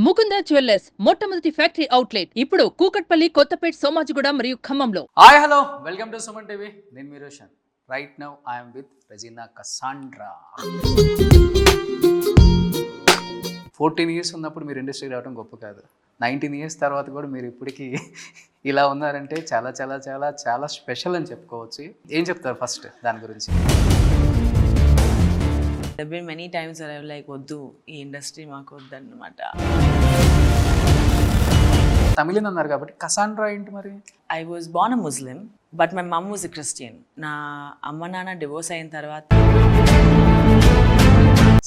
Mukunda jewellers మొట్టమొదటి factory outlet ఇప్పుడు కూకట్పల్లి, కొత్తపేట్, సోమాజిగూడ మరియు ఖమ్మంలో. Hi hello welcome to Suman TV. నేను మీ Roshan. Right now I'm with Regina Cassandra. 14 years ఉన్నప్పుడు మీరు ఇండస్ట్రీకి రావడం గొప్ప కాదు. 19 ఇయర్స్ తర్వాత కూడా మీరు ఇప్పటికీ ఇలా ఉన్నారంటే చాలా చాలా చాలా చాలా స్పెషల్ అని చెప్పుకోవచ్చు. ఏం చెప్తారు ఫస్ట్ దాని గురించి? There have been many times where I was like, వద్దు ఈ ఇండస్ట్రీ మాకు వద్దన్నమాట. తమిళన్ అన్నారు కాబట్టి కసాండ్రా ఏంటి మరి? I was born a Muslim, but my mom was a Christian. నా అమ్మ నాన్న డివోర్స్ అయిన తర్వాత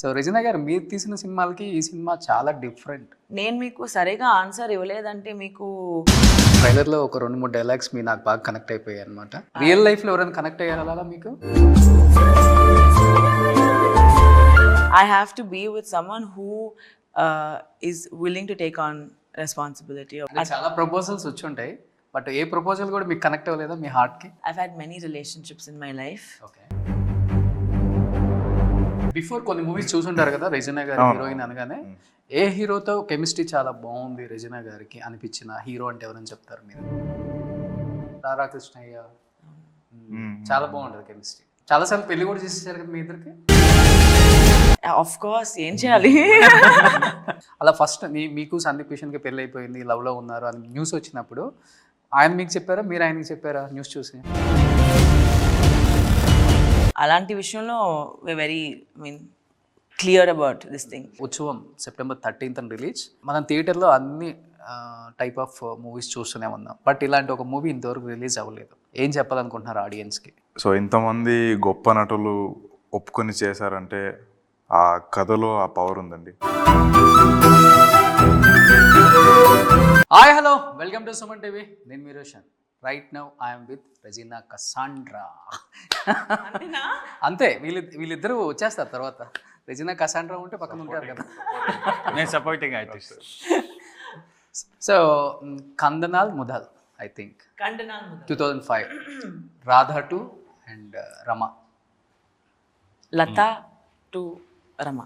సో రెజీనా గారు మీరు తీసిన సినిమాలకి ఈ సినిమా చాలా డిఫరెంట్. నేను మీకు సరిగా ఆన్సర్ ఇవ్వలేదంటే మీకు ట్రైలర్లో ఒక 2-3 డైలాగ్స్ మీ నాకు బాగా కనెక్ట్ అయిపోయాయి అనమాట. రియల్ లైఫ్లో ఎవరైనా కనెక్ట్ అయ్యారా అలా మీకు? I have to be with someone who is willing to take on responsibility. చాలా ప్రపోజల్స్ వచ్చి ఉంటాయి, బట్ ఏ ప్రపోజల్ కూడా మీకు కనెక్ట్ అవ్వలేదా మీ హార్ట్కి? I've had many relationships in my life. Okay. Before కొన్ని మూవీస్ చూసుంటారు కదా రెజీనా గారి హీరోయిన్ అనగానే. ఏ హీరోతో కెమిస్ట్రీ చాలా బాగుంది రెజీనా గారికి అనిపించిన హీరో అంటే ఎవరని చెప్తారు మీరు? రాధాకృష్ణయ్య. చాలా బాగుంటుంది కెమిస్ట్రీ. చాలాసార్లు పెళ్లి కూడా చేసేసారు కదా మీ ఇద్దరికి. Of course, ఏం చేయాలి? అలా ఫస్ట్ మీకు సందీప్ కిషన్కి పెళ్ళి అయిపోయింది, లవ్లో ఉన్నారు అని న్యూస్ వచ్చినప్పుడు ఆయన మీకు చెప్పారా, మీరు ఆయనకి చెప్పారా న్యూస్ చూసి? అలాంటి విషయంలో very clear about this thing. ఉత్సవం September 13th రిలీజ్. మనం థియేటర్లో అన్ని టైప్ ఆఫ్ మూవీస్ చూస్తూనే ఉన్నాం, బట్ ఇలాంటి ఒక మూవీ ఇంతవరకు రిలీజ్ అవ్వలేదు. ఏం చెప్పాలనుకుంటున్నారు ఆడియన్స్కి? సో ఇంతమంది గొప్ప నటులు ఒప్పుకొని చేశారంటే ఆ కథలో ఆ పవర్ ఉందండి. Hi hello welcome to Suman TV. నేను మీ Roshan. Right now I'm with Regina Cassandra. అంతే, వీళ్ళిద్దరూ వచ్చేస్తారు తర్వాత. రెజీనా కసాండ్రా ఉంటే పక్కన ఉంటారు కదా. నేను supporting artist. So Kandanaal Mudhal I think 2005. Radha 2 and Rama. Latha to Rama.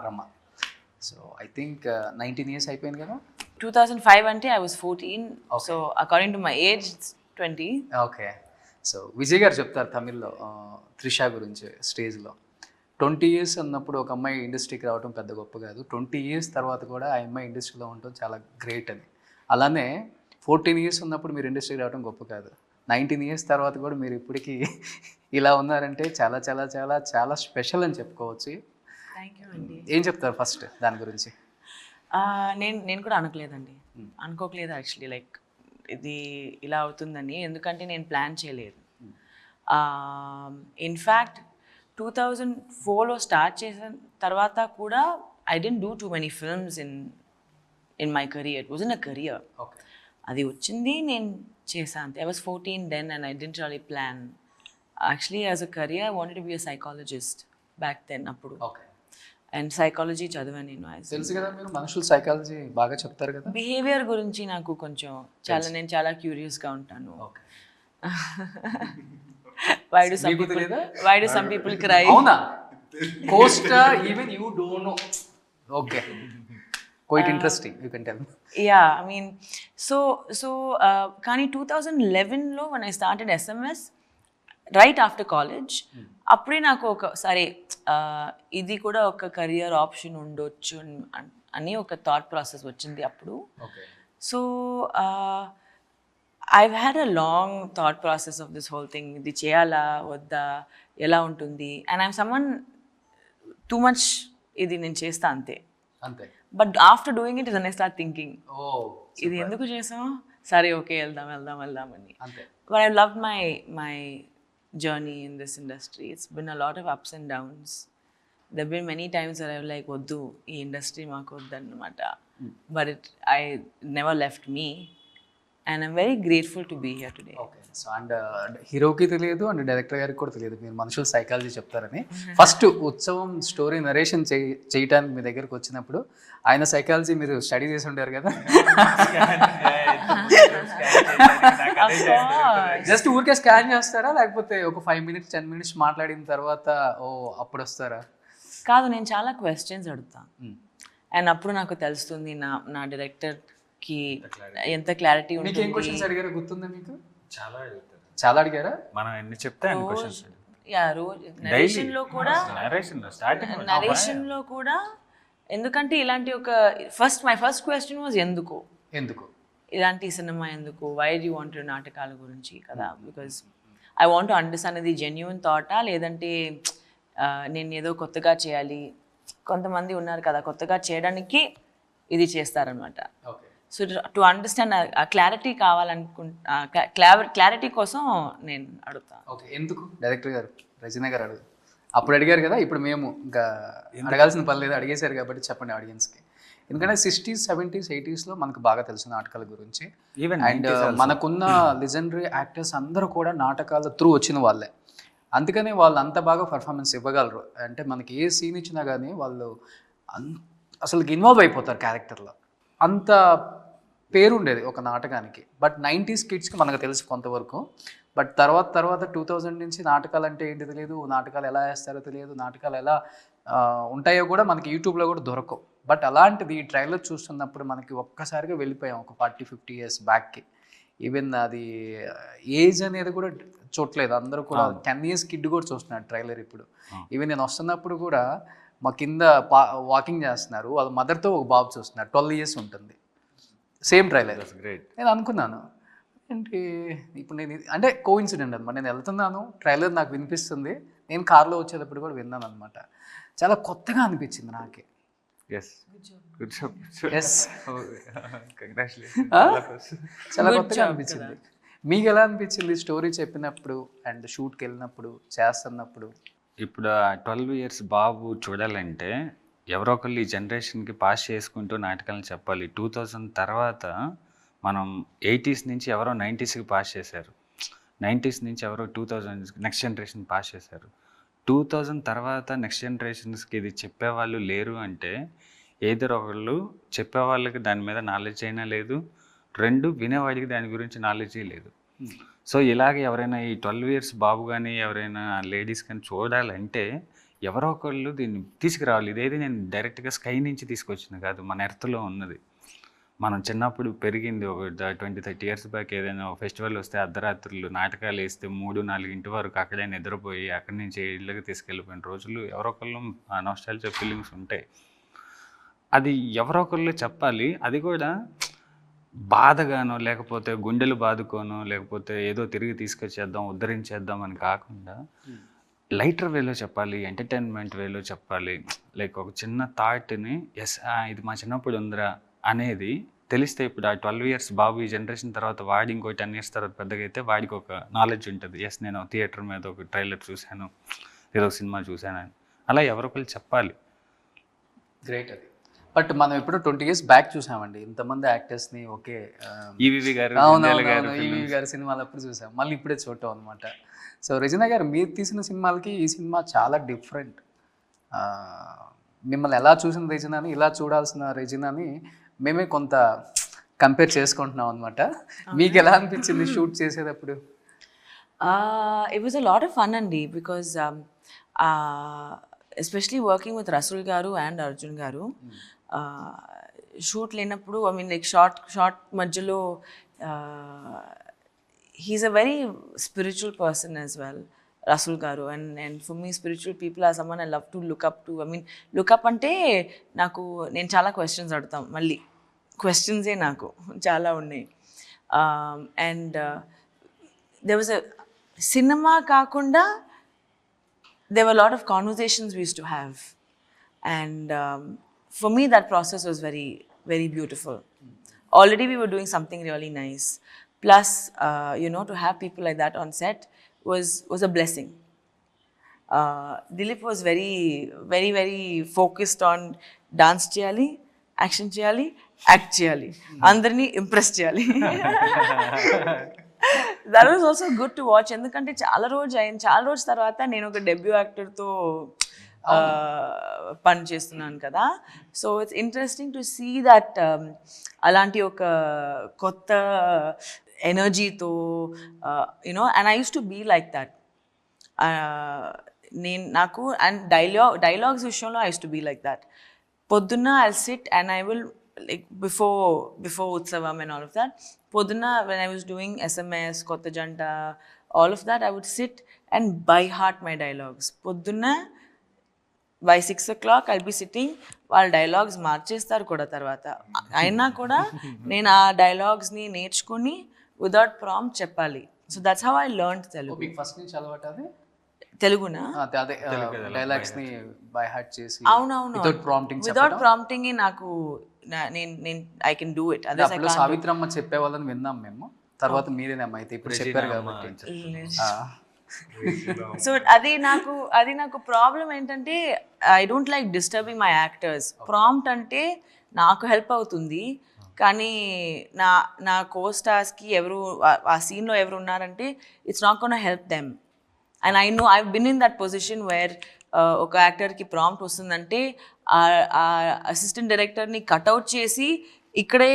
Rama. So I think 19 years అయిపోయింది కదా. 2005 అంటే I was 14. Okay. So according to my age, it's 20. Okay. So Vijay గారు చెప్తారు తమిళ్లో త్రిష గురించి స్టేజ్లో. 20 ఇయర్స్ ఉన్నప్పుడు ఒక అమ్మాయి ఇండస్ట్రీకి రావడం పెద్ద గొప్ప కాదు, 20 ఇయర్స్ తర్వాత కూడా ఆ అమ్మాయి ఇండస్ట్రీలో ఉండటం చాలా గ్రేట్ అని. అలానే 14 ఇయర్స్ ఉన్నప్పుడు మీరు ఇండస్ట్రీకి రావడం గొప్ప కాదు, 19 ఇయర్స్ తర్వాత కూడా మీరు ఇప్పటికీ ఇలా ఉన్నారంటే చాలా చాలా చాలా చాలా స్పెషల్ అని చెప్పుకోవచ్చు. థ్యాంక్ యూ అండి. ఏం చెప్తారు ఫస్ట్ దాని గురించి? నేను కూడా అనుకోలేదు యాక్చువల్లీ, లైక్ ఇది ఇలా అవుతుందని. ఎందుకంటే నేను ప్లాన్ చేయలేదు. ఇన్ఫ్యాక్ట్ 2004లో స్టార్ట్ చేసిన తర్వాత కూడా I didn't do too many films in my career. It was in a career. Okay. అది వచ్చింది, నేను చేశాను అంతే. I was 14 then and I didn't really plan. Actually as a career I wanted to be a psychologist back then అప్పుడు. Okay. And psychology చదివాను నేను. తెలుసు కదా, మీరు మనుషుల సైకాలజీ బాగా చెప్తారు కదా. బిహేవియర్ గురించి నాకు కొంచెం నేను చాలా క్యూరియస్గా ఉంటాను. Okay. why do some people cry? అవునా? కోస్టా even you don't know. Okay. Quite interesting, you can tell. Yeah, I mean so కానీ 2011లో when I started SMS right after college, అప్పుడే నాకు సరే ఇది కూడా ఒక కెరియర్ ఆప్షన్ ఉండొచ్చు అని ఒక థాట్ ప్రాసెస్ వచ్చింది అప్పుడు. So I've had a long thought process of this whole thing. ఇది చేయాలా వద్దా, ఎలా ఉంటుంది, and I'm someone too much ఇది నేను చేస్తా అంతే. But after doing it then I start thinking, ఇది ఎందుకు చేసాం, సరే ఓకే వెళ్దాం అని. But I love my journey in this industry. It's been a lot of ups and downs. There have been many times where I was like, వద్దు ఈ industry మాకు వద్దన్నమాట. But it never left me and I'm very grateful to be here today. Okay. So and హీరోకి తెలియదు and director గారికి కూడా తెలియదు మీరు మనుషుల సైకాలజీ చెప్తారని. ఫస్ట్ ఉత్సవం స్టోరీ నరేషన్ చేయడానికి మీ దగ్గరకు వచ్చినప్పుడు ఆయన సైకాలజీ మీరు స్టడీ చేసి ఉంటారు కదా. జస్ట్ ఊరికే స్కాన్ చేస్తారా, లేకపోతే ఒక 5 minutes 10 minutes మాట్లాడిన తర్వాత అప్పుడు వస్తారా? కాదు, నేను చాలా క్వశ్చన్స్ అడుగుతాను. అండ్ అప్పుడు నాకు తెలుస్తుంది నా డైరెక్టర్కి ఎంత క్లారిటీ మీకు ఏం ఉంటుంది. క్వశ్చన్స్ అడిగారో గుర్తుందా మీకు? చాలా అడుగుతారు. చాలా అడిగారా? మనం ఎన్ని చెప్తే అన్ని క్వశ్చన్స్ రోజు నరేషన్లో కూడా స్టార్టింగ్ కూడా ఎందుకంటే ఇలాంటి ఒక మై ఫస్ట్ క్వశ్చన్ వాజ్ ఎందుకు ఇలాంటి సినిమా ఎందుకు, వై డూ వాంట్ నాటకాల గురించి కదా, because I want to understand ఇది జెన్యున్ థాటా లేదంటే నేను ఏదో కొత్తగా చేయాలి. కొంతమంది ఉన్నారు కదా కొత్తగా చేయడానికి ఇది చేస్తారనమాట. సో టు అండర్స్టాండ్ ఆ క్లారిటీ క్లారిటీ కోసం నేను అడుగుతాను. ఓకే, ఎందుకు డైరెక్టర్ గారు రచన గారు అడుగు అప్పుడు అడిగారు కదా, ఇప్పుడు మేము ఇంకా అడగాల్సిన పని లేదు, అడిగేశారు కాబట్టి చెప్పండి ఆడియన్స్కి. ఎందుకంటే 60s 70s 80sలో మనకు బాగా తెలుసు నాటకాల గురించి. అండ్ మనకున్న లెజెండరీ యాక్టర్స్ అందరూ కూడా నాటకాల త్రూ వచ్చిన వాళ్ళే, అందుకనే వాళ్ళు అంత బాగా పర్ఫార్మెన్స్ ఇవ్వగలరు. అంటే మనకి ఏ సీన్ ఇచ్చినా కానీ వాళ్ళు అసలు ఇన్వాల్వ్ అయిపోతారు క్యారెక్టర్లో. అంత పేరు ఉండేది ఒక నాటకానికి. బట్ 90s కిడ్స్కి మనకు తెలుసు కొంతవరకు. బట్ తర్వాత 2000 నుంచి నాటకాలు అంటే ఏంటి తెలియదు, నాటకాలు ఎలా వేస్తారో తెలియదు, నాటకాలు ఎలా ఉంటాయో కూడా మనకి యూట్యూబ్లో కూడా దొరకవు. బట్ అలాంటిది ఈ ట్రైలర్ చూస్తున్నప్పుడు మనకి ఒక్కసారిగా వెళ్ళిపోయాం ఒక 40-50 years బ్యాక్కి. ఈవెన్ అది ఏజ్ అనేది కూడా చూడలేదు, అందరూ కూడా 10 years కిడ్ కూడా చూస్తున్నారు ట్రైలర్ ఇప్పుడు. ఈవెన్ నేను వస్తున్నప్పుడు కూడా మా కింద వాకింగ్ చేస్తున్నారు, వాళ్ళ మదర్తో ఒక బాబు చూస్తున్నారు, 12 years ఉంటుంది, సేమ్ ట్రైలర్. నేను అనుకున్నాను ఏంటి ఇప్పుడు నేను అంటే కోఇన్సిడెంట్ అనమాట. నేను వెళ్తున్నాను, ట్రైలర్ నాకు వినిపిస్తుంది, నేను కార్లో వచ్చేటప్పుడు కూడా విన్నాను అనమాట. చాలా కొత్తగా అనిపించింది నాకే. చాలా కొత్తగా అనిపించింది. మీకు ఎలా అనిపించింది స్టోరీ చెప్పినప్పుడు అండ్ షూట్కి వెళ్ళినప్పుడు చేస్తున్నప్పుడు? ఇప్పుడు 12 years బాబు చూడాలంటే ఎవరో ఒకళ్ళు ఈ జనరేషన్కి పాస్ చేసుకుంటూ నాటకాలను చెప్పాలి. 2000 తర్వాత మనం 80s నుంచి ఎవరో 90sకి పాస్ చేశారు, 90s నుంచి ఎవరో 2000 నెక్స్ట్ జనరేషన్ పాస్ చేశారు. 2000 తర్వాత నెక్స్ట్ జనరేషన్స్కి ఇది చెప్పేవాళ్ళు లేరు అంటే ఏదో ఒకళ్ళు చెప్పేవాళ్ళకి దాని మీద నాలెడ్జ్ అయినా లేదు, 2 వినేవాడికి దాని గురించి నాలెడ్జీ లేదు. సో ఇలాగే ఎవరైనా ఈ 12 years బాబు కానీ ఎవరైనా లేడీస్ కానీ చూడాలంటే ఎవరో ఒకళ్ళు దీన్ని తీసుకురావాలి. ఇదేది నేను డైరెక్ట్గా స్కై నుంచి తీసుకొచ్చింది కాదు, మన ఎర్త్లో ఉన్నది. మనం చిన్నప్పుడు పెరిగింది ఒక 20-30 years బ్యాక్. ఏదైనా ఫెస్టివల్ వస్తే అర్ధరాత్రులు నాటకాలు వేస్తే 3-4 వరకు అక్కడే నిద్రపోయి అక్కడి నుంచి ఇళ్ళకి తీసుకెళ్ళిపోయిన రోజులు ఎవరొకళ్ళు నాస్టాల్జియా ఫీలింగ్స్ ఉంటాయి. అది ఎవరో ఒకళ్ళు చెప్పాలి. అది కూడా బాధగానో లేకపోతే గుండెలు బాదుకోనో లేకపోతే ఏదో తిరిగి తీసుకొచ్చేద్దాం ఉద్ధరించేద్దాం అని కాకుండా లైటర్ వేలో చెప్పాలి, ఎంటర్టైన్మెంట్ వేలో చెప్పాలి. లైక్ ఒక చిన్న థాట్ని ఇది మా చిన్నప్పుడు ఉందిరా అనేది తెలిస్తే ఇప్పుడు ఆ 12 years బాబు ఈ జనరేషన్ తర్వాత వాడి ఇంకో 10 years తర్వాత పెద్దగా అయితే వాడికి ఒక నాలెడ్జ్ ఉంటుంది. నేను థియేటర్ మీద ఒక ట్రైలర్ చూశాను, ఏదో సినిమా చూశాను అని అలా ఎవరొకరు చెప్పాలి. గ్రేట్ అది. బట్ మనం ఇప్పుడు 20 years బ్యాక్ చూసామండి ఇంతమంది యాక్టర్స్ని. ఓకే, ఈవీవి గారు సినిమాలు అప్పుడు చూసాం, మళ్ళీ ఇప్పుడే చూడటం అనమాట. సో రజనీ గారు మీరు తీసిన సినిమాలకి ఈ సినిమా చాలా డిఫరెంట్. మిమ్మల్ని ఎలా చూసిన రెజినాని ఇలా చూడాల్సిన రెజినాని మేమే కొంత కంపేర్ చేసుకుంటున్నాం అనమాట. మీకు ఎలా అనిపించింది షూట్ చేసేటప్పుడు? It was a lot of fun అండి, because especially working with Rasool గారు అండ్ అర్జున్ గారు. షూట్ లేనప్పుడు ఐ మీన్ లైక్ షార్ట్ మధ్యలో he's a very spiritual person as well, Rasul Garu, and for me spiritual people are someone I love to look up to. I mean look up ante naku nen chala questions adutam, malli questions e naku chala unnai. And there was a cinema kaakunda there were a lot of conversations we used to have, and for me that process was very very beautiful. Already we were doing something really nice, plus to have people like that on set was a blessing. Dilip was very very very focused on dance cheyali, action cheyali, act cheyali, andarni impress cheyali. That was also good to watch, ఎందుకంటే చాలా రోజు తర్వాత నేను ఒక debut యాక్టర్తో పని చేస్తున్నాను కదా. So it's interesting to see that అలాంటి ఒక కొత్త ఎనర్జీతో and I use to be like that. నాకు అండ్ డైలాగ్స్ విషయంలో I use to be like that. పొద్దున్న I'll sit and I will, like, before Utsavam and all of that, పొద్దున్న when I was doing SMS, Kotta Janta, all of that, I would sit and by heart my dialogues. పొద్దున్న by 6 o'clock I'll be sitting, వాళ్ళ dialogues మార్చేస్తారు కూడా తర్వాత, అయినా కూడా నేను ఆ డైలాగ్స్ని నేర్చుకుని వితౌట్ ప్రాంప్ట్ చెప్పాలి. So that's how I learn Telugu. మీకు ఫస్ట్ నుంచి అలవాటు అది తెలుగునా? అదే డైలాగ్స్ ని బై హార్ట్ చేసి అవునవును, వితౌట్ ప్రాంప్టింగ్ నాకు నేను ఐ కెన్ డూ ఇట్. అదే సావిత్రమ్మ చెప్పేవాళ్ళని విన్నాం మేము, తర్వాత మీరేనమ్మా అయితే ఇప్పుడు చెప్పారు కాబట్టి. సో అది నాకు ప్రాబ్లం ఏంటంటే I don't like disturbing my actors. Prompt అంటే నాకు హెల్ప్ అవుతుంది, కానీ నా కోస్టార్స్కి ఎవరు ఆ సీన్లో ఎవరు ఉన్నారంటే it's not gonna help them. And I know I been in that position where ఒక యాక్టర్కి ప్రాంప్ట్ వస్తుందంటే ఆ అసిస్టెంట్ డైరెక్టర్ని కట్అవుట్ చేసి ఇక్కడే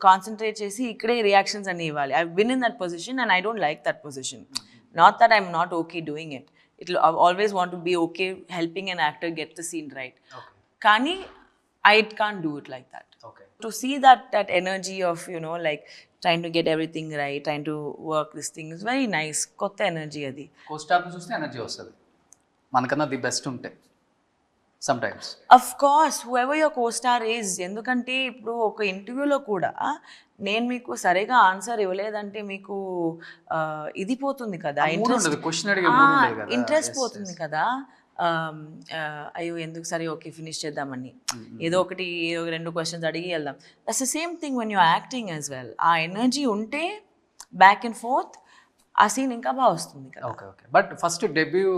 కాన్సన్ట్రేట్ చేసి ఇక్కడే రియాక్షన్స్ అన్ని ఇవ్వాలి. I been in that position and I don't like that position. Not that I'm not okay doing it. I always want to be okay helping an actor get the scene right. Okay. Kani, I can't do it like that. Okay. To see that energy of, you know, like trying to get everything right, trying to work this thing is very nice. Kotta energy adi. Co-star చూస్తే energy వస్తుంది మనకన్నా the best ఉంటే some times. Of course, whoever your co-star is, ఎందుకంటే ఇప్పుడు ఒక ఇంటర్వ్యూలో కూడా నేను మీకు సరిగా ఆన్సర్ ఇవ్వలేదంటే మీకు ఇది పోతుంది కదా, ఇంట్రెస్ట్ పోతుంది కదా. అయ్యో ఎందుకు, సరే ఓకే ఫినిష్ చేద్దామని ఏదో రెండు క్వశ్చన్స్ అడిగి వెళ్దాం. That's the same thing when you acting as well. ఆ ఎనర్జీ ఉంటే బ్యాక్ అండ్ ఫోర్త్ ఆ సీన్ ఇంకా బాగా వస్తుంది కదా. Okay okay. But first debut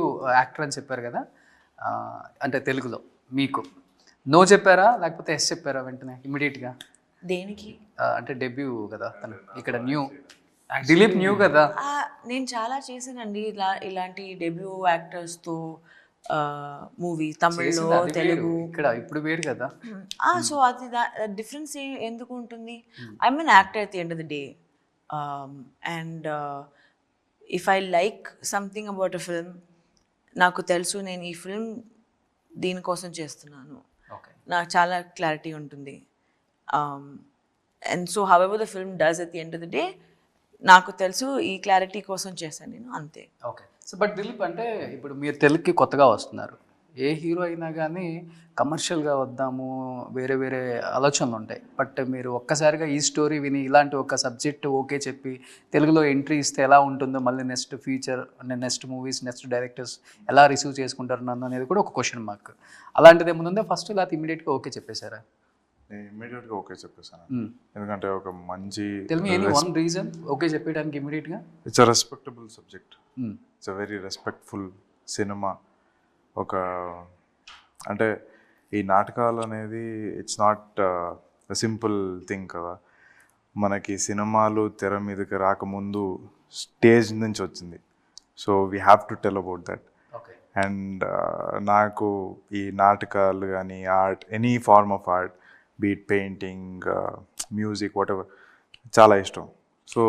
actor అని చెప్పారు కదా, అంటే తెలుగులో మీకు నో చెప్పారా లేకపోతే ఎస్ చెప్పారా వెంటనే ఇమీడియట్గా? దేనికి అంటే డెబ్యూ కదా తను, ఇక్కడ న్యూ దిలీప్ న్యూ కదా. నేను చాలా చేశానండి ఇలాంటి డెబ్యూ యాక్టర్స్తో మూవీ, తమిళ్లో, తెలుగు. ఇక్కడ ఇప్పుడు వేరు కదా. సో అది డిఫరెన్స్ ఎందుకు ఉంటుంది? I mean actor at the end of the day, and if I like something about a film, నాకు తెలుసు నేను ఈ ఫిల్మ్ దీనికోసం చేస్తున్నాను, నాకు చాలా క్లారిటీ ఉంటుంది. And so how ever the film does at the end of the day, నాకు తెలుసు ఈ క్లారిటీ కోసం చేశాను నేను, అంతే. ఓకే. సో బట్ దిలీప్ అంటే ఇప్పుడు మీరు తెలుగుకి కొత్తగా వస్తున్నారు, ఏ హీరో అయినా కానీ కమర్షియల్గా వద్దాము వేరే వేరే ఆలోచనలు ఉంటాయి. బట్ మీరు ఒక్కసారిగా ఈ స్టోరీ విని ఇలాంటి ఒక సబ్జెక్ట్ ఓకే చెప్పి తెలుగులో ఎంట్రీ ఇస్తే ఎలా ఉంటుందో, మళ్ళీ next future next movies next directors ఎలా రిసీవ్ చేసుకుంటారు నన్ను అనేది కూడా ఒక క్వశ్చన్ మార్క్. అలాంటిది ఏముందో ఫస్ట్ లేకపోతే ఇమీడియట్గా ఓకే చెప్పేశారా? నేను ఇమీడియట్గా ఓకే చెప్పేసాను, ఎందుకంటే ఒక మంచి వన్ రీజన్ ఓకే చెప్పడానికి ఇమీడియట్గా. It's a respectable subject, it's a very respectful cinema. ఒక అంటే ఈ నాటకాలు అనేది ఇట్స్ నాట్ సింపుల్ థింగ్ కదా. మనకి సినిమాలు తెర మీదకి రాకముందు స్టేజ్ నుంచి వచ్చింది, so we have to tell about that. And నాకు ఈ నాటకాలు కానీ art, any form of art, be it painting, music, whatever, చాలా ఇష్టం. సో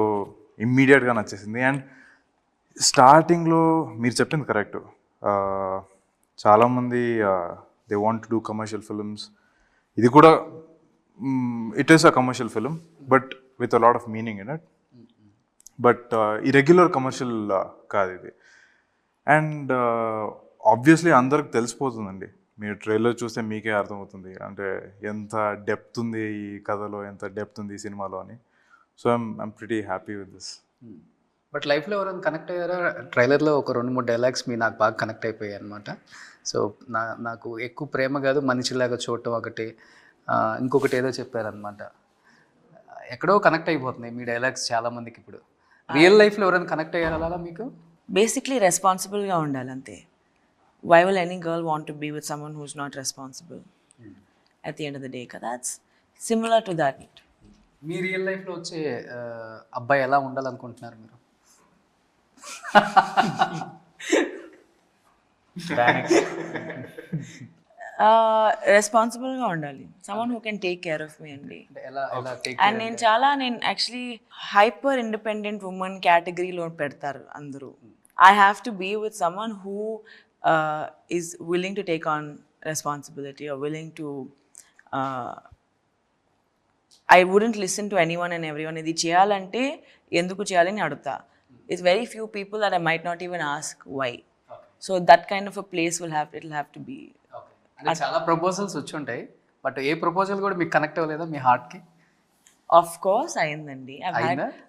ఇమ్మీడియట్గా నచ్చేసింది. అండ్ స్టార్టింగ్లో మీరు చెప్పింది కరెక్ట్, చాలామంది they want to do commercial films. ఇది కూడా it is a commercial film but with a lot of meaning in it. But ఈ రెగ్యులర్ కమర్షియల్ కాదు ఇది. అండ్ ఆబ్వియస్లీ అందరికి తెలిసిపోతుందండి, మీరు ట్రైలర్ చూస్తే మీకే అర్థమవుతుంది అంటే ఎంత డెప్త్ ఉంది ఈ కథలో, ఎంత డెప్త్ ఉంది ఈ సినిమాలో అని. So I'm pretty happy with this. But లైఫ్లో ఎవరైనా కనెక్ట్ అయ్యారా? ట్రైలర్లో ఒక 2-3 డైలాగ్స్ నాకు బాగా కనెక్ట్ అయిపోయాయి అనమాట. సో నాకు ఎక్కువ ప్రేమ కాదు మనిషిలాగా చూడటం ఒకటి, ఇంకొకటి ఏదో చెప్పారనమాట, ఎక్కడో కనెక్ట్ అయిపోతున్నాయి మీ డైలాగ్స్ చాలామందికి. ఇప్పుడు రియల్ లైఫ్లో ఎవరైనా కనెక్ట్ అయ్యారా అలా మీకు? బేసిక్లీ రెస్పాన్సిబుల్గా ఉండాలి అంతే. Why will any girl want to be with someone who's not responsible at the end of the day? That's similar to that. Me real లైఫ్లో వచ్చే అబ్బాయి ఎలా ఉండాలనుకుంటున్నారు మీరు? రెస్పాన్సిబుల్గా ఉండాలి, someone who can take care of me అండి. And నేను actually hyper independent women కేటగిరీలో పెడతారు అందరూ. I have to be with someone who is willing to take on responsibility or willing to I wouldn't listen to anyone and everyone. ఇది చేయాలంటే ఎందుకు చేయాలని అడుగుతా. It's very few people that I might not even ask why. So that kind of a place will have to be. అంటే చాలా proposals వచ్చి ఉంటాయి, but A proposal కూడా మీకు కనెక్ట్ అవ్వలేదా మీ హార్ట్కి? Of course అయిందండి.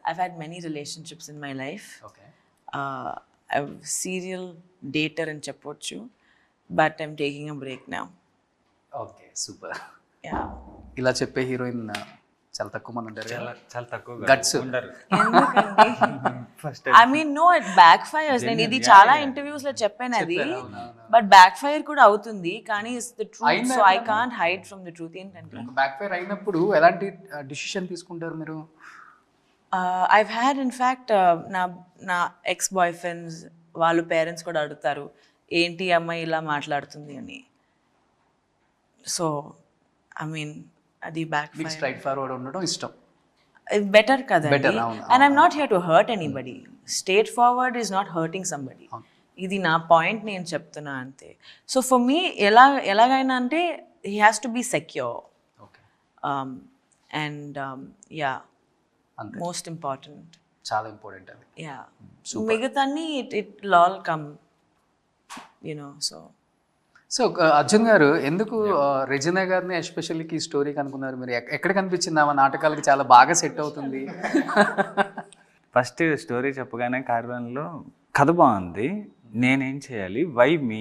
I've had many relationships in my life. Okay. I'm serial dater అని చెప్పొచ్చు, but I'm taking a break now. Okay, super. Yeah. ఇలా చెప్పే హీరోయిన్ చాలా తక్కువ మంది ఉంటారు కదా. చాలా తక్కువ గట్స్. ఎందుకండి? I mean no, it backfires. నేను ఇది చాలా ఇంటర్వ్యూస్ లో చెప్పాను అది, బట్ బ్యాక్ ఫైర్ కూడా అవుతుంది, కానీ it's the truth, so I can't hide from the truth. ఏంటంటే బ్యాక్ ఫైర్ అయినప్పుడు ఎలాంటి డిసిషన్ తీసుకుంటారు మీరు? I've had in fact నా ఎక్స్ బాయ్ ఫ్రెండ్స్ వాళ్ళ పేరెంట్స్ కూడా అడుగుతారు ఏంటి అమ్మాయి ఇలా మాట్లాడుతుంది అని. సో ఐ మీన్ అది బ్యాక్ మీకు స్ట్రైట్ ఫార్వర్డ్ ఉండడం ఇష్టం. బెటర్ కదండి. Better, అవును, and I'm not here to hurt anybody. Straight forward is not hurting somebody. ఇది నా పాయింట్, నేను చెప్తున్నా అంతే. సో ఫర్ మీ ఎలాగైనా అంటే he has to be secure okay. And yeah, అంతే, మోస్ట్ ఇంపార్టెంట్. చాలా ఇంపార్టెంట్ అది. యా, మిగతాన్ని ఇట్ లాల్ కమ్ సో. సో అర్జున్ గారు ఎందుకు రెజినా గారిని ఎస్పెషల్లీ ఈ స్టోరీకి అనుకున్నారు మీరు? ఎక్కడ కనిపించింది ఆమె నాటకాలకి చాలా బాగా సెట్ అవుతుంది? ఫస్ట్ స్టోరీ చెప్పగానే కార్బన్లో కథ బాగుంది, నేనేం చేయాలి, వై మీ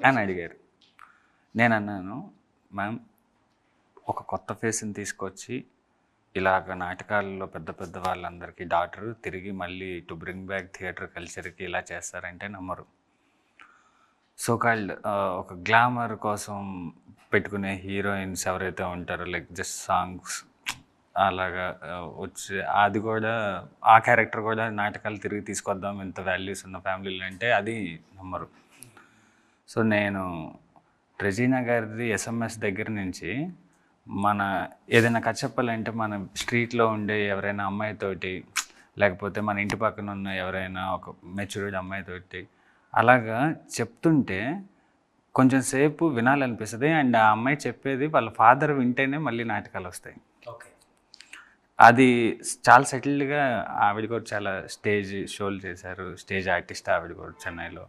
అని అడిగారు. నేను అన్నాను, మ్యామ్ ఒక కొత్త ఫేస్ని తీసుకొచ్చి ఇలాగ నాటకాలలో పెద్ద పెద్ద వాళ్ళందరికీ డాక్టర్ తిరిగి మళ్ళీ టు బ్రింగ్ బ్యాక్ థియేటర్ కల్చర్కి ఇలా చేస్తారంటే నమ్మరు. సో కాల్డ్ ఒక గ్లామర్ కోసం పెట్టుకునే హీరోయిన్స్ ఎవరైతే ఉంటారో, లైక్ జస్ట్ సాంగ్స్ అలాగా వచ్చి అది కూడా ఆ క్యారెక్టర్ కూడా నాటకాలు తిరిగి తీసుకొద్దాం ఇంత వాల్యూస్ ఉన్న ఫ్యామిలీలు అంటే అది నమ్మరు. సో నేను రెజీనా గారిది SMS దగ్గర నుంచి మన ఏదైనా కథ చెప్పాలంటే మన స్ట్రీట్లో ఉండే ఎవరైనా అమ్మాయితోటి, లేకపోతే మన ఇంటి పక్కన ఉన్న ఎవరైనా ఒక మెచ్యూర్డ్ అమ్మాయితోటి అలాగా చెప్తుంటే కొంచెం సేపు వినాలనిపిస్తుంది. అండ్ ఆ అమ్మాయి చెప్పేది వాళ్ళ ఫాదర్ వింటేనే మళ్ళీ నాటకాలు వస్తాయి. ఓకే. అది చాలా సెటిల్డ్గా ఆవిడ కూడా చాలా స్టేజ్ షోలు చేశారు, స్టేజ్ ఆర్టిస్ట్ ఆవిడ కూడా చెన్నైలో.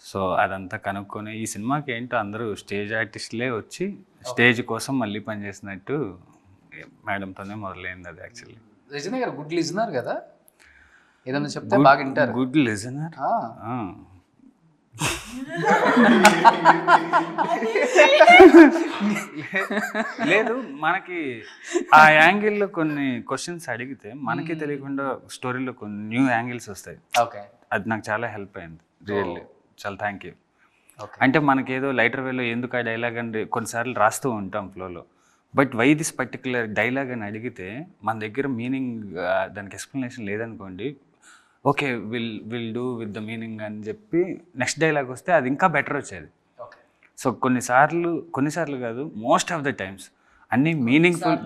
సో అదంతా కనుక్కొని ఈ సినిమాకి ఏంటో అందరూ స్టేజ్ ఆర్టిస్టులే వచ్చి స్టేజ్ కోసం మళ్ళీ పనిచేసినట్టు మేడంతోనే మొదలైంది అది. యాక్చువల్లీ రెజినా గారు గుడ్ లిజనర్ కదా, ఏదైనా చెప్తే బాగా వింటారు. Good listener. లేదు, మనకి ఆ యాంగిల్లో కొన్ని క్వశ్చన్స్ అడిగితే మనకి తెలియకుండా స్టోరీలో కొన్ని న్యూ యాంగిల్స్ వస్తాయి. ఓకే. అది నాకు చాలా హెల్ప్ అయింది, రియల్లీ చాలా థ్యాంక్ యూ. అంటే మనకేదో లైటర్ వేలో ఎందుకు ఆ డైలాగ్ అని కొన్నిసార్లు రాస్తూ ఉంటాం ఫ్లోలో, but why this particular dialogue అని అడిగితే మన దగ్గర మీనింగ్ దానికి ఎక్స్ప్లెనేషన్ లేదనుకోండి, okay will do with the meaning అని చెప్పి నెక్స్ట్ డైలాగ్ వస్తే అది ఇంకా బెటర్ వచ్చేది. సో కొన్నిసార్లు కాదు, మోస్ట్ ఆఫ్ ద టైమ్స్ అన్నీ మీనింగ్ఫుల్,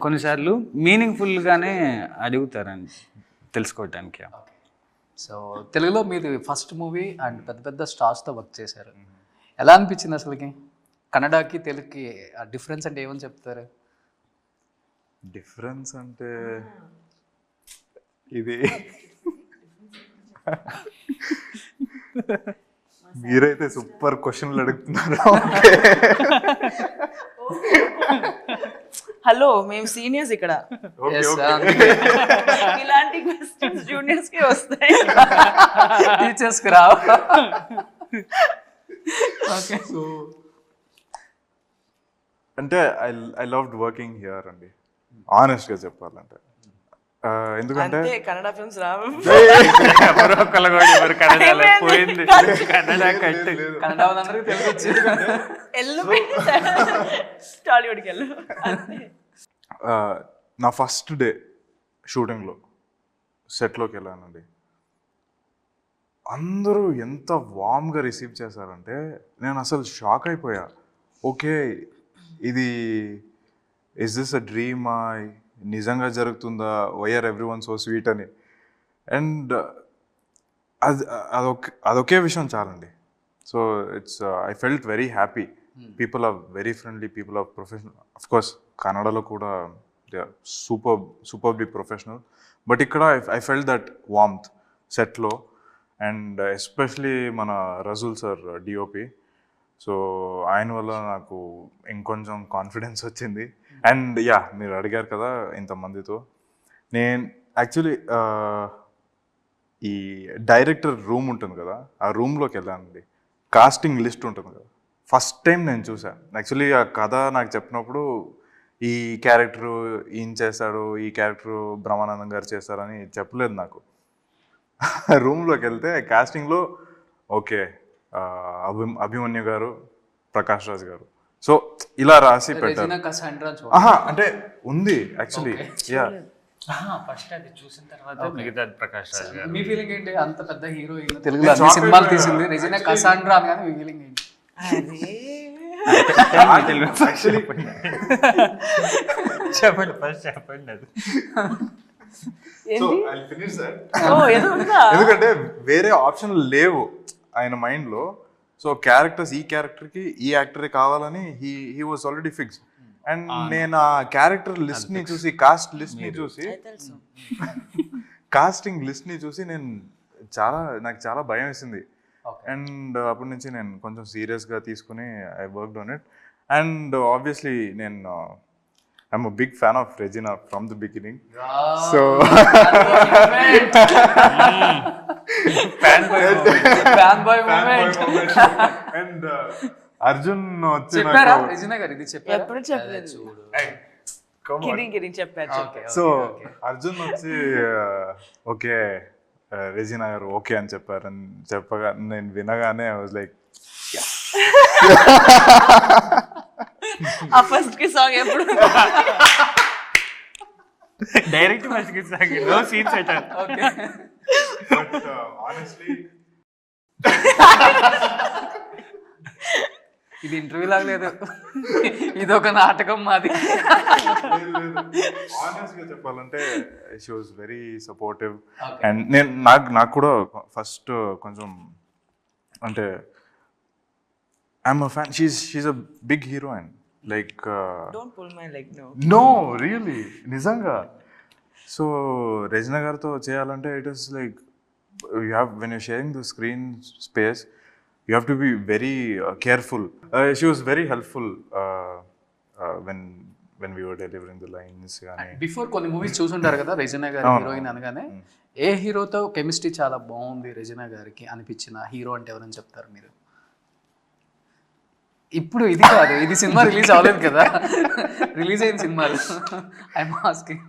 కొన్నిసార్లు మీనింగ్ఫుల్గానే అడుగుతారని తెలుసుకోవటానికి. సో తెలుగులో మీది ఫస్ట్ మూవీ అండ్ పెద్ద పెద్ద స్టార్స్తో వర్క్ చేశారు. ఎలా అనిపించింది అసలుకి? కన్నడకి తెలుగుకి ఆ డిఫరెన్స్ అంటే ఏమని చెప్తారు? డిఫరెన్స్ అంటే ఇది మీరైతే సూపర్ క్వశ్చన్లు అడుగుతున్నారు. హలో, మేము సీనియర్స్ ఇక్కడ. Yes, ఇలాంటి క్వశ్చన్స్ జూనియర్స్ కి వస్తాయి, టీచర్స్ కి రావు. ఓకే. సో అంటే ఐ లవ్డ్ వర్కింగ్ హియర్ అండి, ఆనెస్ట్గా చెప్పాలంటే. ఎందుకంటే అంతే, కన్నడ ఫిల్మ్స్ రావు. కన్నడ వాళ్ళందరికీ తెలుగు వచ్చు. టాలీవుడ్కి వెళ్ళు. నా ఫస్ట్ డే షూటింగ్లో సెట్లోకి వెళ్ళానండి, అందరూ ఎంత వామ్గా రిసీవ్ చేశారంటే నేను అసలు షాక్ అయిపోయా. ఓకే, ఇది ఇస్ దిస్ అ డ్రీమా, నిజంగా జరుగుతుందా, why are everyone so sweet అని. అండ్ అదొకే విషయం చాలండి. So I felt very happy people are very friendly, people are professional. Of course కన్నడలో కూడా they are superbly professional, but ఇక్కడ ఐ ఫెల్ట్ దట్ వార్మ్త్ సెట్లో. అండ్ ఎస్పెషలీ మన Rasool sir DOP, so ఆయన వల్ల నాకు ఇంకొంచెం కాన్ఫిడెన్స్ వచ్చింది. అండ్ యా, మీరు అడిగారు కదా ఇంతమందితో, నేను యాక్చువల్లీ ఈ డైరెక్టర్ రూమ్ ఉంటుంది కదా, ఆ రూమ్లోకి వెళ్ళానండి. కాస్టింగ్ లిస్ట్ ఉంటుంది కదా, ఫస్ట్ టైం నేను చూసాను. యాక్చువల్లీ ఆ కథ నాకు చెప్పినప్పుడు ఈ క్యారెక్టరు ఈయన చేస్తాడు, ఈ క్యారెక్టరు బ్రహ్మానందం గారు చేస్తారని చెప్పలేదు నాకు. రూమ్లోకి వెళ్తే కాస్టింగ్లో ఓకే అభిమన్యు గారు, ప్రకాష్ రాజ్ గారు, సో ఇలా రాసి పెట్టారు. అంటే ఉంది యాక్చువల్లీ. యా, ఫస్ట్ అది చూసిన తర్వాత మిగతా ప్రకాష్ రాజ్ గారు. మీ ఫీలింగ్ ఏంటి? అంత పెద్ద హీరోయిన్, తెలుగులో అన్ని సినిమాలు తీసింది, రెజినా కసాండ్రా అని, కానీ మీ ఫీలింగ్ ఏంటి? చెప్పండి ఫస్ట్ చెప్పండి అది. ఎందుకంటే వేరే ఆప్షన్ లేవు ఆయన మైండ్లో. సో క్యారెక్టర్స్, ఈ క్యారెక్టర్కి ఈ యాక్టరే కావాలని he was already fix. And నేను ఆ క్యారెక్టర్ లిస్ట్ని చూసి, కాస్టింగ్ లిస్ట్ని చూసి నాకు చాలా భయం వేసింది. అండ్ అప్పటి నుంచి నేను కొంచెం సీరియస్గా తీసుకుని I worked on it. And obviously నేను I'm a big fan of Regina from the beginning. So fanboy moment. And Arjun వచ్చి చెప్పారా రెజినా గారు? ఇది చెప్పారా? ఎప్పుడు చెప్పలేదు. చెప్పారు. సో అర్జున్ వచ్చి ఓకే రెజినా గారు ఓకే అని చెప్పారు. అని చెప్పగా నేను వినగానే I was like, uh first కి సాంగ్ ఎప్పుడు డైరెక్ట్ ఫస్ట్ కి song, no scenes at all. Okay, but honestly ఇది ఇంటర్వ్యూ లాగా లేదు, ఇది ఒక నాటకం మాది. ఆనెస్ట్గా చెప్పాలంటే she was very supportive. And నాకు కూడా ఫస్ట్ కొంచెం అంటే I'm a fan. She's a big heroine. Like don't pull my like no really, నిజంగా. సో రెజినా గారితో చేయాలంటే it is like when you're sharing the screen space, you have to be very careful. She was very helpful when we were delivering the lines. Before కొన్ని movies చూసుంటారు కదా Regina గారి heroine అనగానే, ఏ హీరోతో chemistry చాలా బాగుంది రెజినా గారికి అనిపించిన హీరో అంటే ఎవరని చెప్తారు మీరు? ఇప్పుడు ఇది కాదు, ఇది సినిమా రిలీజ్ అవ్వలేదు కదా, రిలీజ్ అయిన సినిమాలు ఐఎమ్ ఆస్కింగ్.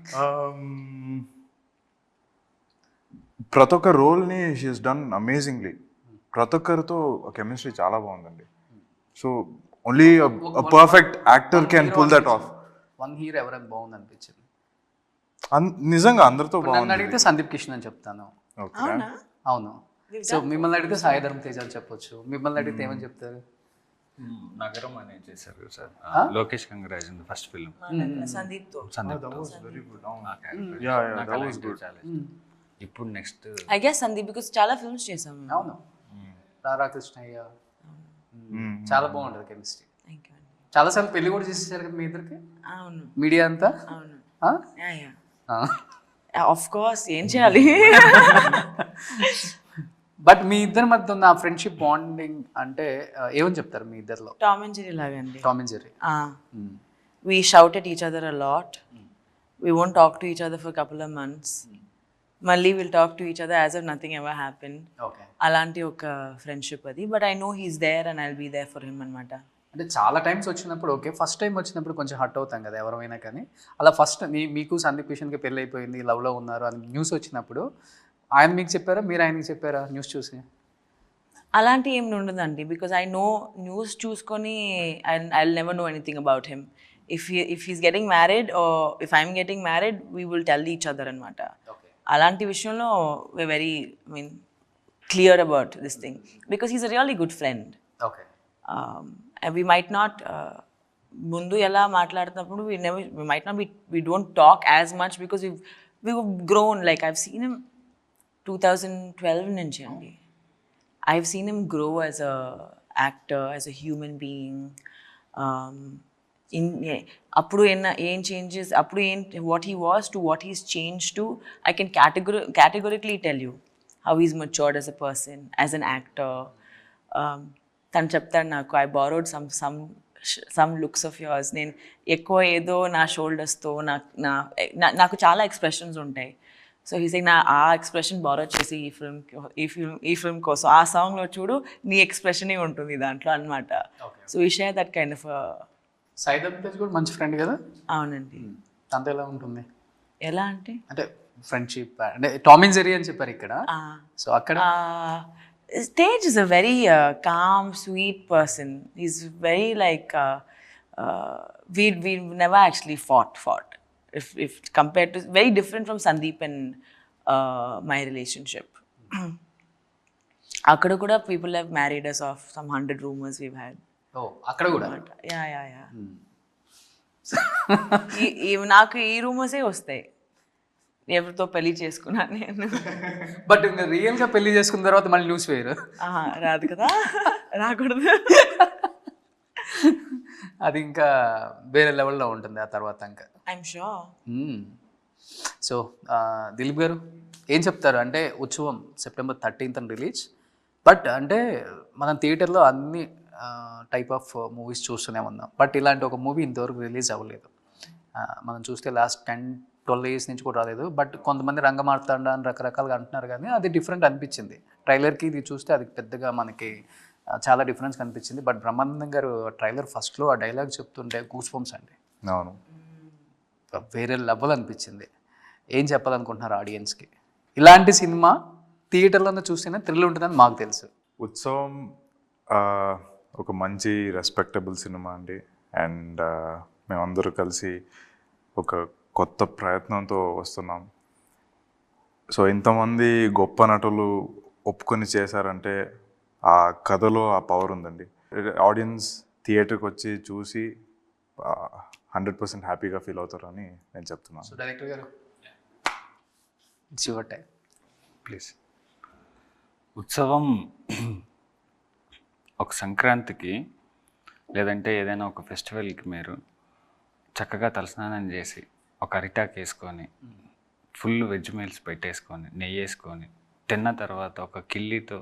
ప్రతి ఒక్క రోల్ని షీ హస్ డన్ అమేజింగ్లీ. ప్రతి ఒక్కరితో కెమిస్ట్రీ చాలా బాగుందండి. So only perfect actor can pull that off. One hero ఎవరైనా బాగుంది అనిపించింది? నిజంగా అందరితో నన్ను బాగుంది. అడిగితే సందీప్ కిషన్ అని చెప్తాను. అవును. సో మిమ్మల్ని అడిగితే సాయి ధరమ్ తేజ్ అని చెప్పొచ్చు. మిమ్మల్ని అడిగితే ఏమని చెప్తారు? నగరం అనేది చేశారు sir, Lokesh Kanagaraj first film. Sandeep తో ఇప్పుడు next I guess Sandeep, because చాలా ఫిల్మ్స్ చేసాం. అవును, రాధాకృష్ణయ్య, చాలా బాగుంటుంది కెమిస్ట్రీ. Thank you. చాలాసార్లు పెళ్లి కూడా చేసేసారు కదా మీ ఇద్దరికి, అవును, మీడియా అంతా. అవును, ఆఫ్ కోర్స్, ఏం చేయాలి. బట్ మీ ఇద్దరి మధ్య ఉన్న ఫ్రెండ్షిప్ బాండింగ్ అంటే ఏమని చెప్తారు మీ ఇద్దరిలో? టామ్ అండ్ జెర్రీ లాగా అండి. Tom and Jerry. We shout at each other a lot. We won't talk to each other for a couple of months. Mali will talk to each other as if nothing ever happened. Okay, అలాంటి ఒక friendship అది. But I know he's there and I'll be there for him అనమాట. అంటే చాలా times వచ్చినప్పుడు okay, first time వచ్చినప్పుడు కొంచెం hurt అవుతాం కదా ఎవరైనా కానీ. అలా ఫస్ట్ మీకు సందీప్ కిషన్కి పెళ్ళి అయిపోయింది, లవ్లో ఉన్నారు అని న్యూస్ వచ్చినప్పుడు ఆయన మీకు చెప్పారా, మీరు ఆయనకి చెప్పారా న్యూస్ చూసి? అలాంటి ఏం ఉండదండి, బికాజ్ ఐ నో న్యూస్ చూసుకొని I never know anything about him. if he's getting married or if I'm getting married, we will tell each other అనమాట. అలాంటి విషయంలో we're very clear about this thing because he's a really good friend. Okay. And we might not ముందు ఎలా మాట్లాడుతున్నప్పుడు we don't talk as much because we've grown. Like I've seen him 2012 నుంచి అండి. I've seen him grow as a actor, as a human being. అప్పుడు ఏం changes, అప్పుడు what he was to what he's change to, I can categorically tell you how he's matured as a person, as an actor. తను చెప్తాడు నాకు, I borrowed some looks of yours. నేను ఎక్కువ ఏదో నా షోల్డర్స్తో నాకు చాలా ఎక్స్ప్రెషన్స్ ఉంటాయి. సో హీ సేయింగ్ ఆ ఎక్స్ప్రెషన్ బారో చేసి ఈ ఫిల్మ్ కోసం ఆ సాంగ్లో చూడు నీ ఎక్స్ప్రెషనే ఉంటుంది దాంట్లో అనమాట. So we share that kind of. Sai Tej కూడా మంచి ఫ్రెండ్ కదా? అవునండి. తనతో ఎలా ఉంటుంది? ఎలా అంటే ఫ్రెండ్షిప్ అంటే టామ్ అండ్ జెర్రీ అని చెప్పారు ఇక్కడ, సో అక్కడ Tej is a very calm, sweet person. He's very like we never actually fought. If compared to, very different from Sandeep and my relationship. Akkada kuda people have married us off some 100 rumors we've had. Oh, akkada kuda? Yeah. నాకు ఈ రూమర్సే వస్తాయి, ఎవరితో పెళ్లి చేసుకున్నాను నేను. But ఇంకా రియల్గా పెళ్లి చేసుకున్న తర్వాత మళ్ళీ న్యూస్ వేయరు. రాదు కదా, రాకూడదు. అది ఇంకా వేరే లెవెల్లో ఉంటుంది ఆ తర్వాత ఇంకా. I'm sure. సో దిలీప్ గారు ఏం చెప్తారు అంటే, ఉత్సవం September 13th రిలీజ్, బట్ అంటే మనం థియేటర్లో అన్ని టైప్ ఆఫ్ మూవీస్ చూస్తూనే ఉన్నాం, బట్ ఇలాంటి ఒక మూవీ ఇంతవరకు రిలీజ్ అవ్వలేదు. మనం చూస్తే లాస్ట్ 10-12 years నుంచి కూడా రాలేదు. బట్ కొంతమంది రంగమార్తాండ అని రకరకాలుగా అంటున్నారు, కానీ అది డిఫరెంట్ అనిపించింది. ట్రైలర్కి ఇది చూస్తే అది పెద్దగా మనకి చాలా డిఫరెన్స్ కనిపించింది. బట్ బ్రహ్మానందం గారు ట్రైలర్ ఫస్ట్లో ఆ డైలాగ్ చెప్తుంటే గూస్ బంప్స్ అండి. అవును, వేరే లెవెల్ అనిపించింది. ఏం చెప్పాలనుకుంటున్నారు ఆడియన్స్కి? ఇలాంటి సినిమా థియేటర్లో చూస్తేనే థ్రిల్ ఉంటుందని మాకు తెలుసు. ఉత్సవం ఒక మంచి రెస్పెక్టబుల్ సినిమా అండి. అండ్ మేమందరూ కలిసి ఒక కొత్త ప్రయత్నంతో వస్తున్నాం. సో ఇంతమంది గొప్ప నటులు ఒప్పుకొని చేశారంటే ఆ కథలో ఆ పవర్ ఉందండి. ఆడియన్స్ థియేటర్కి వచ్చి చూసి 100% హ్యాపీగా ఫీల్ అవుతారని నేను చెప్తున్నాను. సో డైరెక్టర్ గారు, ఇట్స్ యువర్ టైం ప్లీజ్. ఉత్సవం ఒక సంక్రాంతికి లేదంటే ఏదైనా ఒక ఫెస్టివల్కి మీరు చక్కగా తలస్నానం చేసి ఒక అరిటాక్ వేసుకొని ఫుల్ వెజ్ మీల్స్ పెట్టేసుకొని నెయ్యి వేసుకొని తిన్న తర్వాత ఒక కిల్లీతో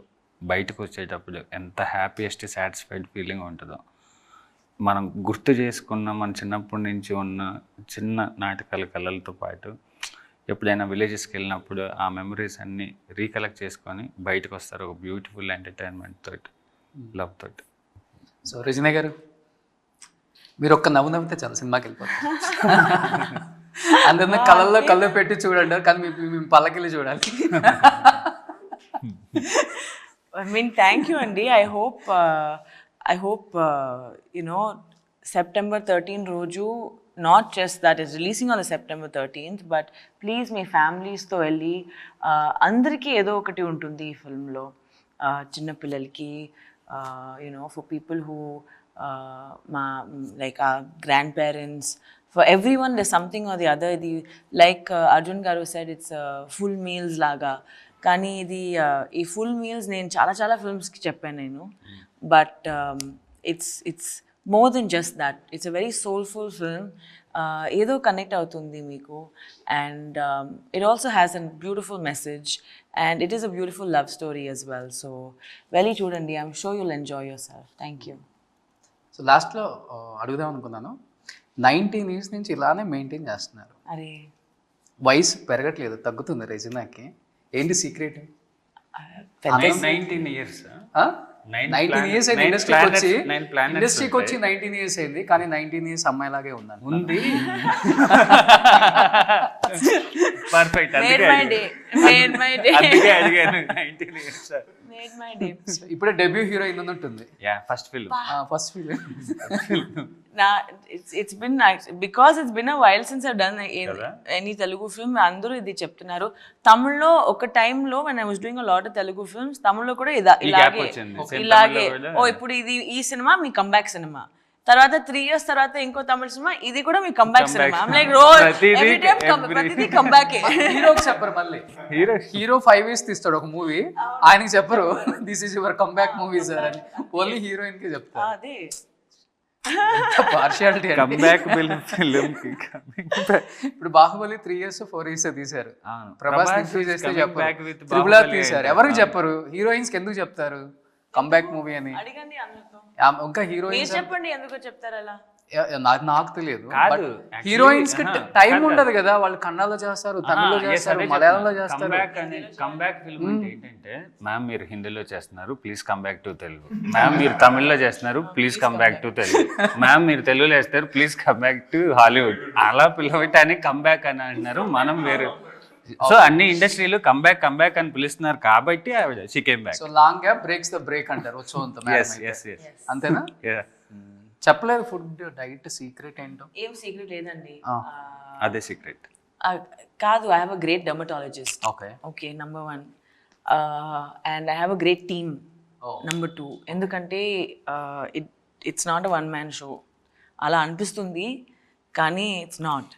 బయటకు వచ్చేటప్పుడు ఎంత హ్యాపీయెస్ట్ సాటిస్ఫైడ్ ఫీలింగ్ ఉంటుందో, మనం గుర్తు చేసుకున్న మన చిన్నప్పటి నుంచి ఉన్న చిన్న నాటకాల కళలతో పాటు ఎప్పుడైనా విలేజెస్కి వెళ్ళినప్పుడు ఆ మెమరీస్ అన్నీ రీకలెక్ట్ చేసుకొని బయటకు వస్తారు ఒక బ్యూటిఫుల్ ఎంటర్టైన్మెంట్ తోటి, లవ్ తోటి. సో రజనీ గారు, మీరు ఒక్క నవ్వు నవ్వితే చాలా సినిమాకి వెళ్ళిపోతారు. అందరినీ కళ్ళల్లో కళ్ళు పెట్టి చూడండి, కానీ మేము పల్లకిల్లి చూడాలి. I mean, thank you, Andy. I hope September 13 రోజు, not just that is releasing on the September 13th, but please మీ ఫ్యామిలీస్తో వెళ్ళి, అందరికీ ఏదో ఒకటి ఉంటుంది ఈ ఫిల్మ్లో. చిన్నపిల్లలకి, for people who like our grandparents, for everyone there's something or the other. Like Arjun garu said, it's full meals laga, కానీ ఇది ఈ ఫుల్ మీల్స్ నేను చాలా ఫిల్మ్స్కి చెప్పాను నేను, but it's more than just that. It's a very soulful film. ఏదో connect అవుతుంది మీకు, and it also has a beautiful message, and it is a beautiful love story as well. So వెళ్ళి చూడండి, I'm sure you'll enjoy your self. Thank you. So లాస్ట్లో అడుగుదాం అనుకున్నాను, 19 years నుంచి ఇలానే మెయింటైన్ చేస్తున్నారు. అరే, వయసు పెరగట్లేదు, తగ్గుతుంది రెజినాకి. ఏంటి సీక్రెట్? 19 years 19 years అయింది ఇండస్ట్రీకి వచ్చి 19 years అయింది, కానీ 19 years అమ్మాయిలాగే ఉందండి. ఉంది. పర్ఫెక్ట్. ఇప్పుడే డెబ్యూ హీరోయిన్ ఉన్నట్టుంది. First film. It's been because it's been a while since I've done any Telugu film. అందరూ ఇది చెప్తున్నారు. తమిళ్లో ఒక టైంలో when I was doing a lot of Telugu films, తమిళ్లో కూడా ఇలాగే ఇప్పుడు ఇది ఈ సినిమా మీ కంబ్యాక్ సినిమా, తర్వాత 3 years తర్వాత ఇంకో తమిళ సినిమా, ఇది కూడా మీ కంబ్యాక్ సినిమా. ప్రతిదీ కంబ్యాక్. హీరోకి చెప్పరు, మళ్ళీ హీరో 5 years తీస్తాడు ఒక మూవీ, ఆయనకి చెప్పరు this is your comeback movie sir అని, ఓన్లీ హీరోయిన్ కి చెప్తారు. అదే పార్షియాలిటీ కమ్బ్యాక్ ఫిల్మ్కి ఇప్పుడు బాహుబలి 3 years 4 years తీశారు. ప్రభాస్ రివ్యూ చేస్తే చెప్పరు, త్రిబుల్ ఆర్ తీశారు, ఎవరికి చెప్పరు, హీరోయిన్స్ కి ఎందుకు చెప్తారు కంబ్యాక్ మూవీ అని? అడిగండి అందరితో, ఇంకా హీరోయిన్స్ చెప్పండి ఎందుకు చెప్తారు అలా. నాకు తెలియదు. కాదు, హీరోయిన్స్ కి టైం ఉండదు కదా, వాళ్ళు కన్నడలో చేస్తారు, తమిళ్లో చేస్తారు, మలయాళంలో చేస్తారు. కంబ్యాక్ ఫిల్మ్ అంటే ఏంటంటే, మ్యామ్ మీరు హిందీలో చేస్తున్నారు, please come back to Telugu. Ma'am మీరు తమిళ్లో చేస్తున్నారు, please come back to Telugu. Ma'am మీరు తెలుగులో చేస్తారు, please come back to Hollywood. అలా పిలవటానికి కంబ్యాక్ అని అంటున్నారు. మనం వేరు. సో అన్ని ఇండస్ట్రీలు కంబ్యాక్ అని పిలుస్తున్నారు కాబట్టి ఆవిడ she came back. So long gap breaks the break అంటారు వచ్చేంత. అంతేనా? చెప్పలేదు ఫుడ్ డైట్ సీక్రెట్ ఏంటో? ఏం సీక్రెట్ లేదండి, అదే సీక్రెట్ కాదు. I have a great dermatologist. Okay, number 1. And I have a great team, number 2. ఎందుకంటే it's not a 1-man show. అలా అనిపిస్తుంది కానీ it's not.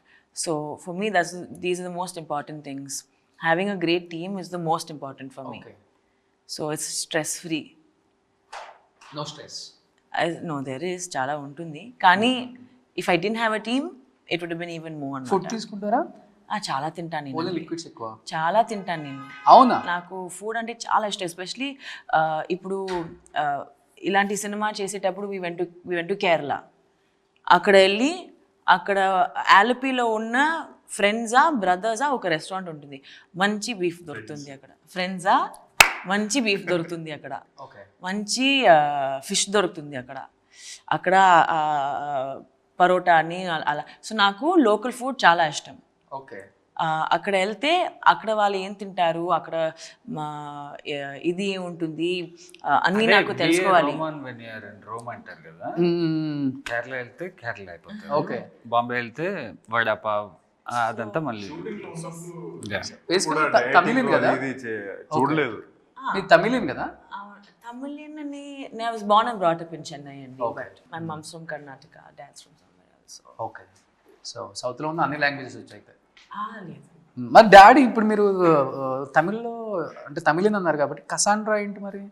So for me these are the most important things. Having a great team is the most important for me. So it's stress free. No stress? No, there is, చాలా ఉంటుంది. కానీ if I didn't have a team it would been even more. Food తీసుకుంటారా? చాలా తింటాను నేను. Only liquids ఎక్కువ? చాలా తింటాను నేను. అవునా? నాకు ఫుడ్ అంటే చాలా ఇష్టం. ఎస్పెషలీ ఇప్పుడు ఇలాంటి సినిమా చేసేటప్పుడు వి వెంట్ టు కేరళ. అక్కడ వెళ్ళి అక్కడ ఆలపీలో ఉన్న ఫ్రెండ్సా బ్రదర్సా ఒక రెస్టారెంట్ ఉంటుంది, మంచి బీఫ్ దొరుకుతుంది అక్కడ. ఫ్రెండ్సా మంచి బీఫ్ దొరుకుతుంది అక్కడ, మంచి ఫిష్ దొరుకుతుంది అక్కడ. అక్కడ పరోటా అని అలా. సో నాకు లోకల్ ఫుడ్ చాలా ఇష్టం. అక్కడ వెళ్తే అక్కడ వాళ్ళు ఏం తింటారు, అక్కడ ఇది ఏముంటుంది అన్నీ నాకు తెలుసుకోవాలి. రోమ్ అంటారు కదా, కేరళ వెళ్తే కేరళ అయిపోతుంది, బాంబే వెళ్తే వడాపావ్, అదంతా మళ్ళీ. తమిళన్ కదా? చూడలేదు. తమిళన్ కదా? Tamilian and I was born and brought up in Chennai and but my mom's from Karnataka, dad's from somewhere else. Okay. So South లో ఉన్న అన్ని లాంగ్వేజెస్ వచ్చాయి. లేదు. మరి డాడీ ఇప్పుడు మీరు తమిళ్లో అంటే తమిళన్ అన్నారు కాబట్టి కసాండ్రా ఏంటి మరి?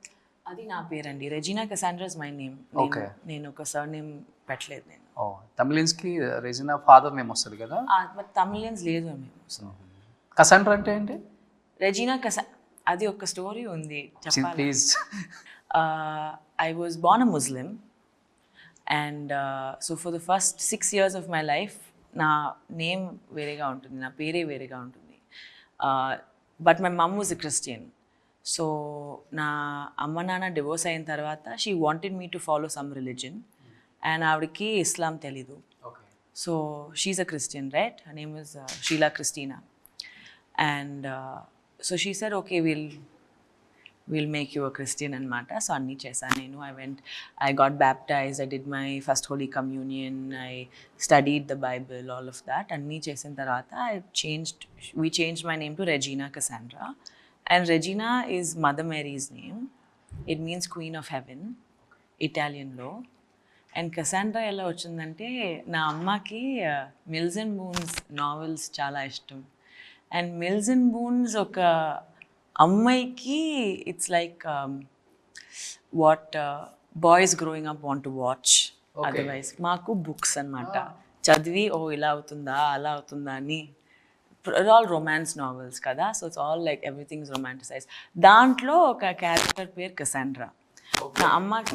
అది నా పేరండి, Regina Cassandra is my name. నేను ఒక సర్నేమ్ పెట్టలేదు నేను. తమిళన్స్ కి రెజీనా ఫాదర్ నేమ్ వస్తుంది కదా? బట్ తమిళన్స్ లేదు మేము. సో కసాండ్రా అంటే ఏంటి? రెజీనా అది ఒక స్టోరీ ఉంది చెప్పాలి. Please. I was born a Muslim and so for the first 6 years of my life నా నేమ్ వేరేగా ఉంటుంది, నా పేరే వేరేగా ఉంటుంది. But my mum was a Christian. So నా అమ్మ నాన్న డివోర్స్ అయిన తర్వాత she wanted me to follow some religion and ఆవిడకి ఇస్లాం తెలీదు. So she's a Christian, right? Her name is Sheila Christina. And so she said okay we'll make you a Christian అనమాట. So అన్నీ చేశాను నేను. I got baptized, I did my first Holy Communion, I studied the Bible, all of that. అన్నీ చేసిన తర్వాత we changed my name to Regina Cassandra. And Regina is Mother Mary's name. It means Queen of Heaven, Italianలో. And Cassandra ఎలా వచ్చిందంటే నా అమ్మకి mills and Boon's novels చాలా ఇష్టం. అండ్ మిల్స్ అండ్ బూన్స్ ఒక అమ్మాయికి it's like what boys growing up want to watch. Otherwise మాకు బుక్స్ అనమాట, చదివి ఇలా అవుతుందా అలా అవుతుందా అని. ఆల్ రొమాన్స్ నావెల్స్ కదా, so it's all like everything is romanticise. దాంట్లో ఒక క్యారెక్టర్ పేరు కసాండ్రా.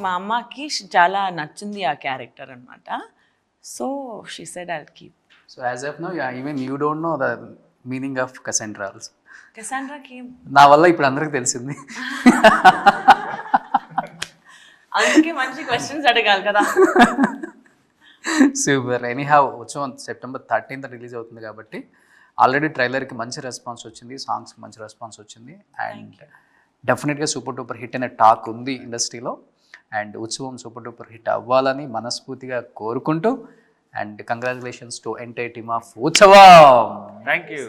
మా అమ్మకి చాలా నచ్చింది ఆ క్యారెక్టర్ అనమాట. So she said I'll keep. So as of now even you don't know the meaning of Cassandra also. కసాండ్రాకి నా వల్ల ఇప్పుడు అందరికి తెలిసింది. అందుకే మంచి క్వశ్చన్స్ అడగాలి కదా. సూపర్. ఎనీహౌ ఉత్సవం September 13th రిలీజ్ అవుతుంది కాబట్టి ఆల్రెడీ ట్రైలర్కి మంచి రెస్పాన్స్ వచ్చింది, సాంగ్స్కి మంచి రెస్పాన్స్ వచ్చింది. అండ్ డెఫినెట్గా సూపర్ డూపర్ హిట్ అనే టాక్ ఉంది ఇండస్ట్రీలో. అండ్ ఉత్సవం సూపర్ డూపర్ హిట్ అవ్వాలని మనస్ఫూర్తిగా కోరుకుంటూ and congratulations to entire team of Utsavam. Thank you.